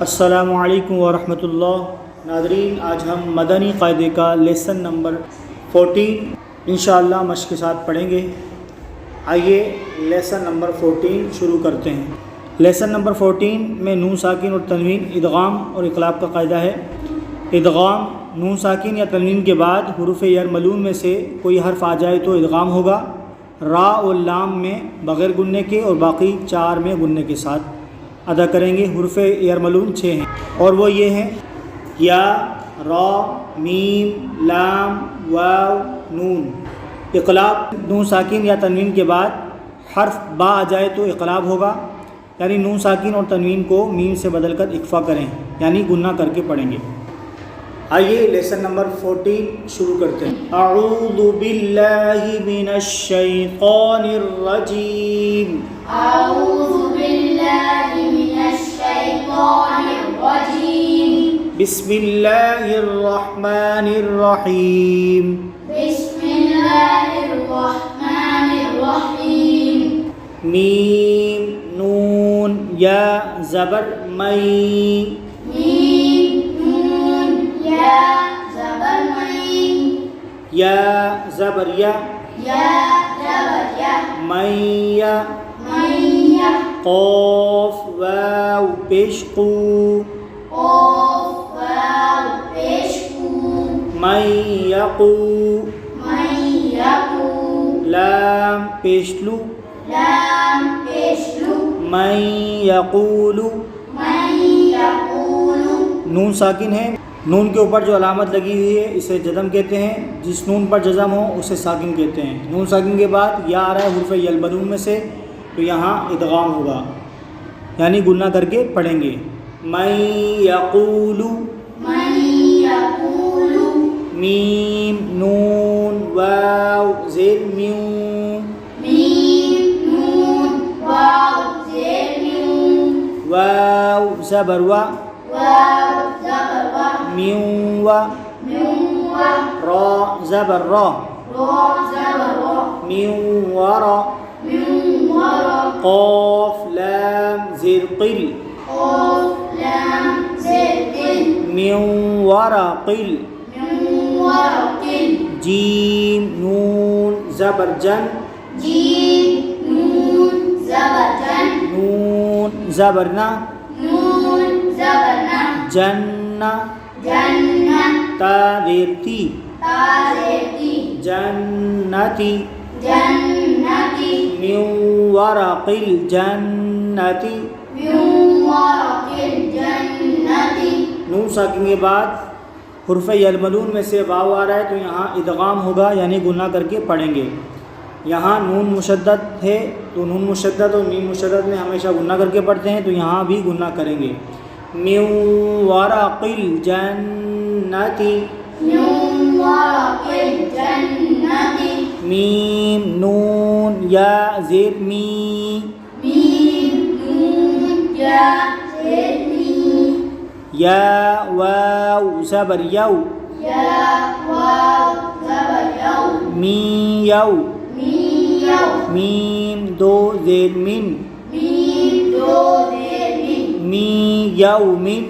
السلام علیکم ورحمۃ اللہ۔ ناظرین، آج ہم مدنی قاعدے کا لیسن نمبر 14 انشاءاللہ مشق کے ساتھ پڑھیں گے۔ آئیے لیسن نمبر 14 شروع کرتے ہیں۔ لیسن نمبر 14 میں نون ساکن اور تنوین، ادغام اور اقلاب کا قاعدہ ہے۔ ادغام، نون ساکن یا تنوین کے بعد حروف یرملون میں سے کوئی حرف آ جائے تو ادغام ہوگا، را اور لام میں بغیر گننے کے اور باقی 4 میں گننے کے ساتھ ادا کریں گے۔ حروف یرملون 6 ہیں اور وہ یہ ہیں: یا، را، میم، لام، واو، نون۔ اقلاب، نون ساکن یا تنوین کے بعد حرف با آ جائے تو اقلاب ہوگا، یعنی نون ساکن اور تنوین کو میم سے بدل کر اخفا کریں، یعنی گنہ کر کے پڑھیں گے۔ آئیے لیسن نمبر 14 شروع کرتے ہیں۔ اعوذ باللہ من الشیطان الرجیم۔ اعوذ باللہ من الشیطان الرجیم۔ بسم اللہ الرحمن الرحیم۔ بسم اللہ الرحمن الرحیم۔ میم، نون، یا زبر مئی، میم، نون، یا زبر مئی، یا زبر یا، یا زبر یا، میا، میا، قاف واو پیش قو، قاف واو پیش قو، میقو، میقو، لام پیش لو، لام پیش لو، میقول۔ میقول۔ نون ساکن ہے، نون کے اوپر جو علامت لگی ہوئی ہے اسے جزم کہتے ہیں، جس نون پر جزم ہو اسے ساکن کہتے ہیں۔ نون ساکن کے بعد یا آ رہا ہے حروف یلبنون میں سے، تو یہاں ادغام ہوگا، یعنی گنہ کر کے پڑھیں گے۔ من یقول، میم، نون، واو، زیر میوں، واو زبر وا، میوں وا، را زبر را، میوں ورا، قاف لام زیر قل، میوں ورا قل، جیم، نون زبر جن، نون زبر نا، جنہ، تا زیر تی، جنتی، میوں ورق الجنتی۔ نون ساکن کے بعد حرف یرملون میں سے واو آ رہا ہے تو یہاں ادغام ہوگا، یعنی گنہ کر کے پڑھیں گے۔ یہاں نون مشدد ہے تو نون مشدد اور میم مشدد میں ہمیشہ گنہ کر کے پڑھتے ہیں، تو یہاں بھی گنہ کریں گے۔ من ورق الجنتی، میم، نون، یا زیر می، یا واو زبر یو، می یو، میم، دو زیر من، می یومن۔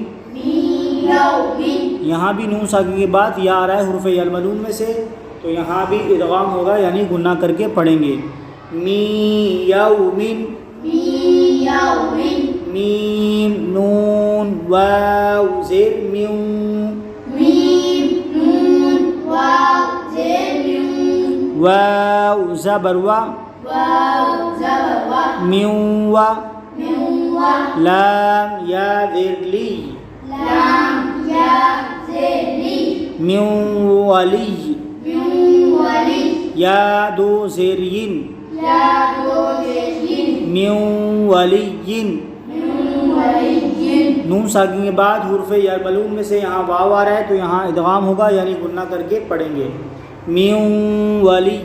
یہاں بھی نون ساکن کے بعد یا آ رہا ہے حروف یرملون میں سے، تو یہاں بھی ادغام ہوگا، یعنی گنہ کر کے پڑھیں گے۔ می یومن، میم، نون، واو زیر میوں، واو زبر وا، میوں وا، لام یا زیر لی، میوں ولی، یا دو زیر ین، میوں ولی۔ نون ساکن کے بعد حروف یرملون میں سے یہاں واو آ رہا ہے تو یہاں ادغام ہوگا، یعنی گنہ کر کے پڑھیں گے۔ میوں ولی،